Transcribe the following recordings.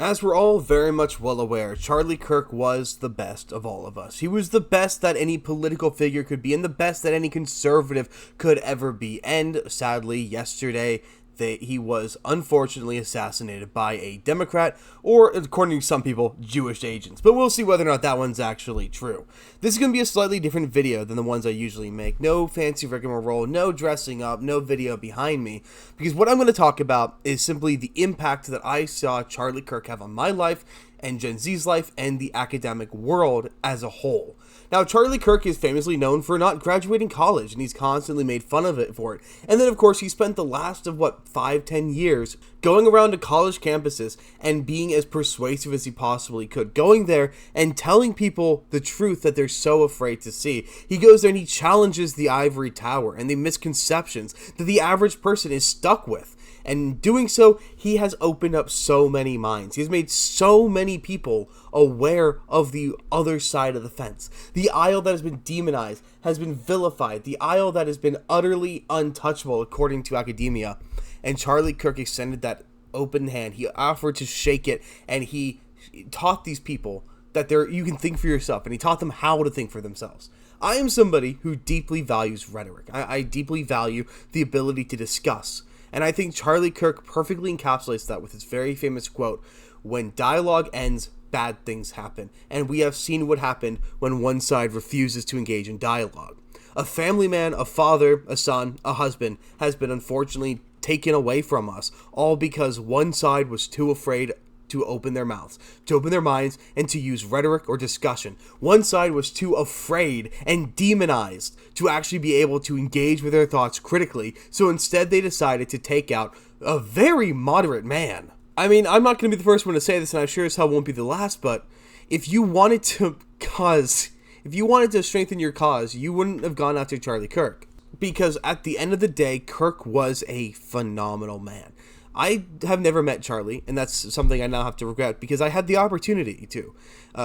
As we're all very much well aware, Charlie Kirk was the best of all of us. He was the best that any political figure could be and the best that any conservative could ever be. And sadly, yesterday, he was unfortunately assassinated by a Democrat, or according to some people, Jewish agents. But we'll see whether or not that one's actually true. This is going to be a slightly different video than the ones I usually make. No fancy rigmarole, no dressing up, no video behind me. Because what I'm going to talk about is simply the impact that I saw Charlie Kirk have on my life and Gen Z's life and the academic world as a whole. Now, Charlie Kirk is famously known for not graduating college, and he's constantly made fun of it for it. And then, of course, he spent the last of, 5-10 years going around to college campuses and being as persuasive as he possibly could. Going there and telling people the truth that they're so afraid to see. He goes there and he challenges the ivory tower and the misconceptions that the average person is stuck with. And in doing so, he has opened up so many minds. He has made so many people aware of the other side of the fence. The aisle that has been demonized, has been vilified. The aisle that has been utterly untouchable according to academia. And Charlie Kirk extended that open hand. He offered to shake it, and he taught these people that you can think for yourself, and he taught them how to think for themselves. I am somebody who deeply values rhetoric. I deeply value the ability to discuss. And I think Charlie Kirk perfectly encapsulates that with his very famous quote, "When dialogue ends, bad things happen." And we have seen what happened when one side refuses to engage in dialogue. A family man, a father, a son, a husband has been unfortunately taken away from us, all because one side was too afraid to open their mouths, to open their minds, and to use rhetoric or discussion. One side was too afraid and demonized to actually be able to engage with their thoughts critically, so instead they decided to take out a very moderate man. I mean, I'm not going to be the first one to say this, and I sure as hell won't be the last, but if you wanted to strengthen your cause, you wouldn't have gone after Charlie Kirk. Because at the end of the day, Kirk was a phenomenal man. I have never met Charlie, and that's something I now have to regret because I had the opportunity to.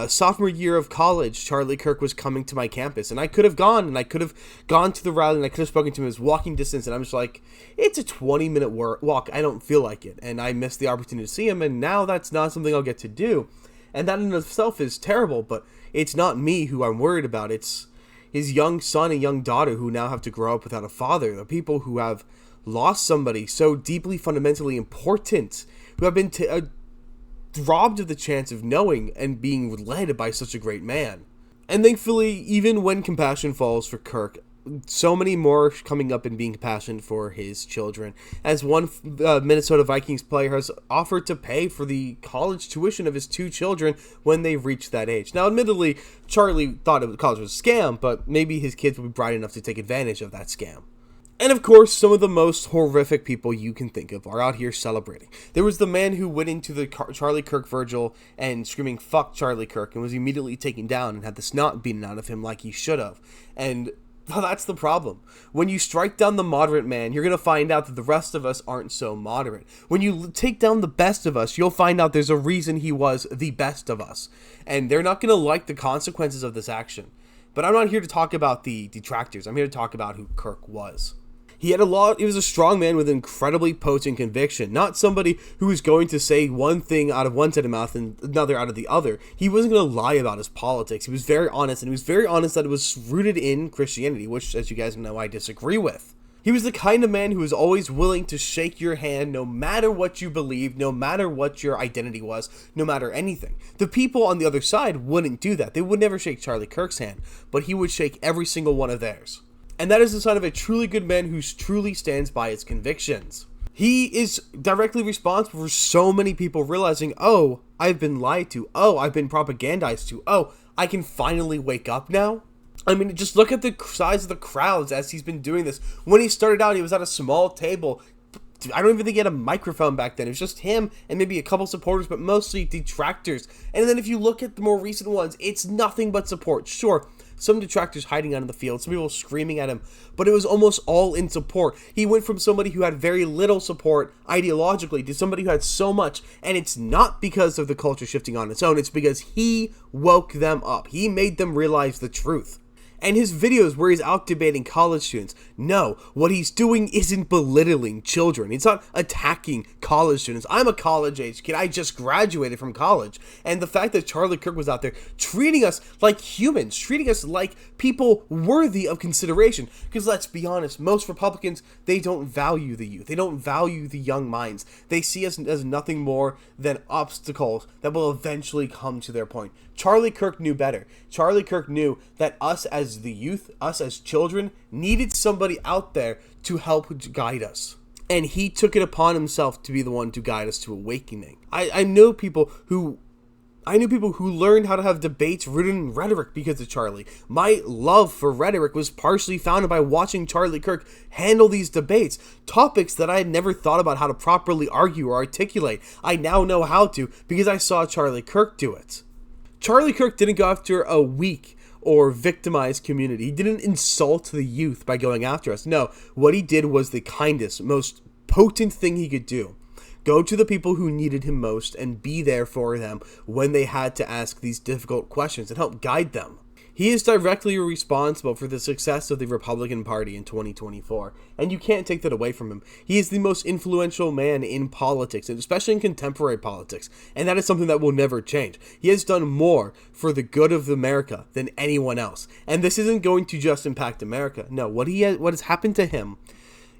Sophomore year of college, Charlie Kirk was coming to my campus, and I could have gone, and I could have gone to the rally, and I could have spoken to him as walking distance, and I'm just like, it's a 20-minute walk, I don't feel like it, and I missed the opportunity to see him, and now that's not something I'll get to do. And that in itself is terrible, but it's not me who I'm worried about, it's his young son and young daughter who now have to grow up without a father, the people who have lost somebody so deeply fundamentally important, who have been robbed of the chance of knowing and being led by such a great man. And thankfully, even when compassion falls for Kirk, so many more coming up and being compassionate for his children. As one Minnesota Vikings player has offered to pay for the college tuition of his 2 children when they reach that age. Now, admittedly, Charlie thought college was a scam, but maybe his kids will be bright enough to take advantage of that scam. And of course, some of the most horrific people you can think of are out here celebrating. There was the man who went into the Charlie Kirk Virgil and screaming, "Fuck Charlie Kirk," and was immediately taken down and had the snot beaten out of him like he should have. And that's the problem. When you strike down the moderate man, you're going to find out that the rest of us aren't so moderate. When you take down the best of us, you'll find out there's a reason he was the best of us. And they're not going to like the consequences of this action. But I'm not here to talk about the detractors. I'm here to talk about who Kirk was. He was a strong man with incredibly potent conviction, not somebody who was going to say one thing out of one side of the mouth and another out of the other. He wasn't going to lie about his politics. He was very honest, and he was very honest that it was rooted in Christianity, which, as you guys know, I disagree with. He was the kind of man who was always willing to shake your hand no matter what you believed, no matter what your identity was, no matter anything. The people on the other side wouldn't do that. They would never shake Charlie Kirk's hand, but he would shake every single one of theirs. And that is the sign of a truly good man who truly stands by his convictions. He is directly responsible for so many people realizing, oh, I've been lied to. Oh, I've been propagandized to. Oh, I can finally wake up now. I mean, just look at the size of the crowds as he's been doing this. When he started out, he was at a small table. I don't even think he had a microphone back then. It was just him and maybe a couple supporters, but mostly detractors. And then if you look at the more recent ones, it's nothing but support. Sure, some detractors hiding out in the field, some people screaming at him, but it was almost all in support. He went from somebody who had very little support ideologically to somebody who had so much, and it's not because of the culture shifting on its own, it's because he woke them up. He made them realize the truth. And his videos where he's out debating college students, no, what he's doing isn't belittling children. He's not attacking college students. I'm a college-age kid. I just graduated from college. And the fact that Charlie Kirk was out there treating us like humans, treating us like people worthy of consideration. Because let's be honest, most Republicans, they don't value the youth. They don't value the young minds. They see us as nothing more than obstacles that will eventually come to their point. Charlie Kirk knew better. Charlie Kirk knew that us as the youth, us as children, needed somebody out there to help guide us. And he took it upon himself to be the one to guide us to awakening. I knew people who learned how to have debates rooted in rhetoric because of Charlie. My love for rhetoric was partially founded by watching Charlie Kirk handle these debates. Topics that I had never thought about how to properly argue or articulate. I now know how to because I saw Charlie Kirk do it. Charlie Kirk didn't go after a weak or victimized community. He didn't insult the youth by going after us. No, what he did was the kindest, most potent thing he could do. Go to the people who needed him most and be there for them when they had to ask these difficult questions and help guide them. He is directly responsible for the success of the Republican Party in 2024, and you can't take that away from him. He is the most influential man in politics, and especially in contemporary politics, and that is something that will never change. He has done more for the good of America than anyone else, and this isn't going to just impact America. No, what has happened to him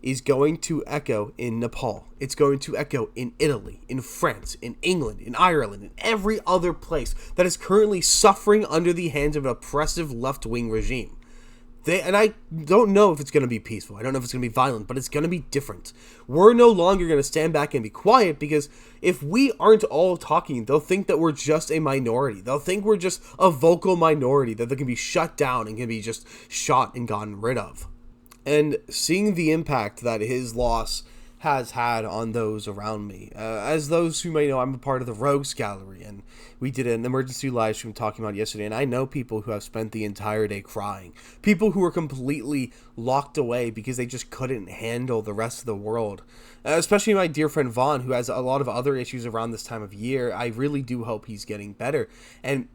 is going to echo in Nepal. It's going to echo in Italy, in France, in England, in Ireland, in every other place that is currently suffering under the hands of an oppressive left-wing regime. And I don't know if it's going to be peaceful. I don't know if it's going to be violent, but it's going to be different. We're no longer going to stand back and be quiet because if we aren't all talking, they'll think that we're just a minority. They'll think we're just a vocal minority that they can be shut down and can be just shot and gotten rid of. And seeing the impact that his loss has had on those around me. As those who may know, I'm a part of the Rogues Gallery, and we did an emergency live stream talking about it yesterday, and I know people who have spent the entire day crying. People who were completely locked away because they just couldn't handle the rest of the world. Especially my dear friend Vaughn, who has a lot of other issues around this time of year. I really do hope he's getting better. And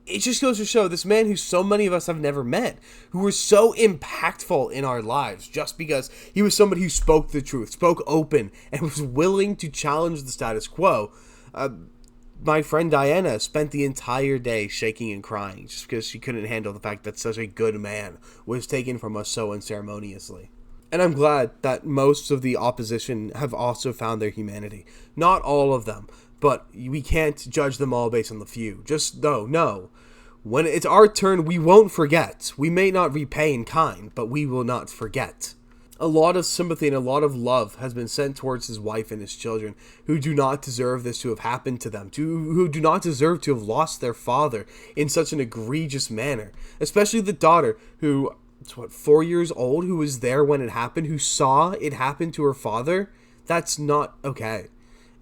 it just goes to show this man who so many of us have never met, who was so impactful in our lives just because he was somebody who spoke the truth, spoke open, and was willing to challenge the status quo. My friend Diana spent the entire day shaking and crying just because she couldn't handle the fact that such a good man was taken from us so unceremoniously. And I'm glad that most of the opposition have also found their humanity. Not all of them, but we can't judge them all based on the few. Just no. When it's our turn, we won't forget. We may not repay in kind, but we will not forget. A lot of sympathy and a lot of love has been sent towards his wife and his children, who do not deserve this to have happened to them, who do not deserve to have lost their father in such an egregious manner. Especially the daughter, who, 4 years old, who was there when it happened, who saw it happen to her father. That's not okay.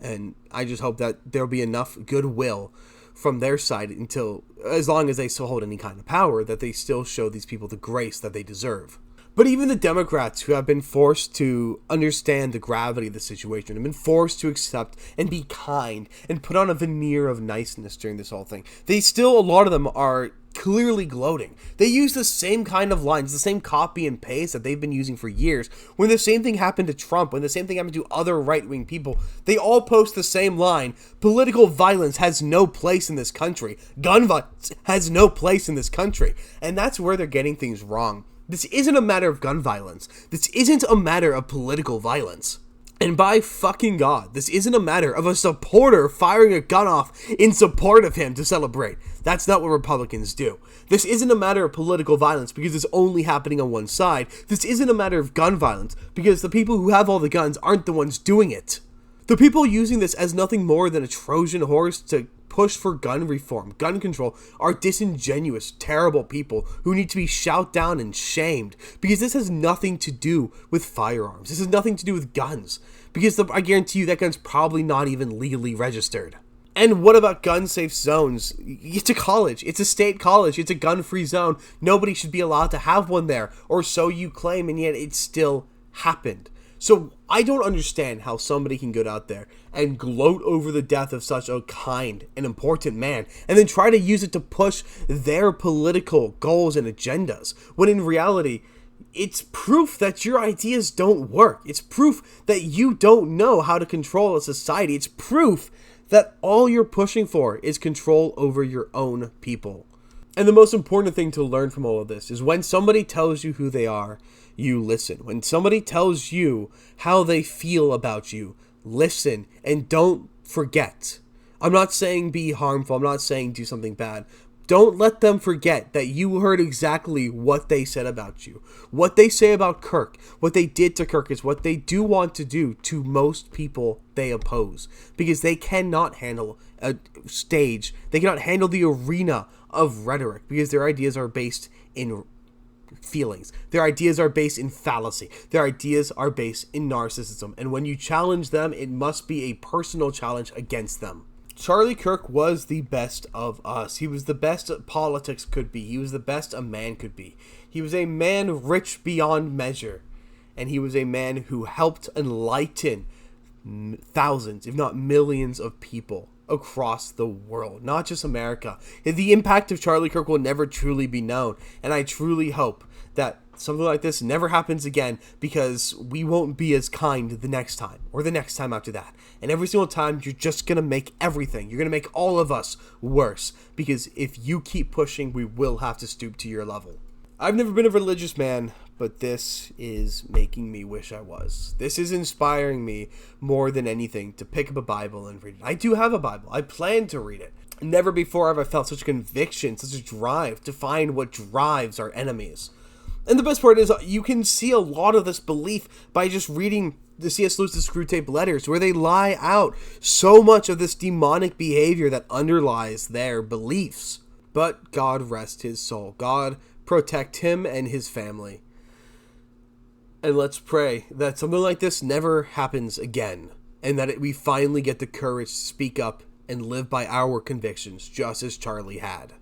And I just hope that there'll be enough goodwill from their side until, as long as they still hold any kind of power, that they still show these people the grace that they deserve. But even the Democrats who have been forced to understand the gravity of the situation, have been forced to accept and be kind and put on a veneer of niceness during this whole thing, they still, a lot of them are clearly gloating. They use the same kind of lines, the same copy and paste that they've been using for years. When the same thing happened to Trump, when the same thing happened to other right-wing people, they all post the same line: political violence has no place in this country. Gun violence has no place in this country. And that's where they're getting things wrong. This isn't a matter of gun violence. This isn't a matter of political violence. And by fucking God, this isn't a matter of a supporter firing a gun off in support of him to celebrate. That's not what Republicans do. This isn't a matter of political violence because it's only happening on one side. This isn't a matter of gun violence because the people who have all the guns aren't the ones doing it. The people using this as nothing more than a Trojan horse to push for gun reform, gun control, are disingenuous, terrible people who need to be shot down and shamed, because this has nothing to do with firearms. This has nothing to do with guns, because I guarantee you that gun's probably not even legally registered. And what about gun-safe zones? It's a college. It's a state college. It's a gun-free zone. Nobody should be allowed to have one there, or so you claim, and yet it still happened. So I don't understand how somebody can go out there and gloat over the death of such a kind and important man and then try to use it to push their political goals and agendas, when in reality, it's proof that your ideas don't work. It's proof that you don't know how to control a society. It's proof that all you're pushing for is control over your own people. And the most important thing to learn from all of this is when somebody tells you who they are, you listen. When somebody tells you how they feel about you, listen and don't forget. I'm not saying be harmful. I'm not saying do something bad. Don't let them forget that you heard exactly what they said about you. What they say about Kirk, what they did to Kirk, is what they do want to do to most people they oppose. Because they cannot handle a stage. They cannot handle the arena of rhetoric. Because their ideas are based in feelings. Their ideas are based in fallacy. Their ideas are based in narcissism. And when you challenge them, it must be a personal challenge against them. Charlie Kirk was the best of us. He was the best politics could be. He was the best a man could be. He was a man rich beyond measure. And he was a man who helped enlighten thousands, if not millions of people across the world, not just America. The impact of Charlie Kirk will never truly be known. And I truly hope that something like this never happens again, because we won't be as kind the next time or the next time after that. And every single time, you're just going to make everything. You're going to make all of us worse, because if you keep pushing, we will have to stoop to your level. I've never been a religious man, but this is making me wish I was. This is inspiring me more than anything to pick up a Bible and read it. I do have a Bible. I plan to read it. Never before have I felt such conviction, such a drive to find what drives our enemies. And the best part is, you can see a lot of this belief by just reading the C.S. Lewis's Screwtape Letters, where they lie out so much of this demonic behavior that underlies their beliefs. But God rest his soul. God protect him and his family. And let's pray that something like this never happens again, and that we finally get the courage to speak up and live by our convictions, just as Charlie had.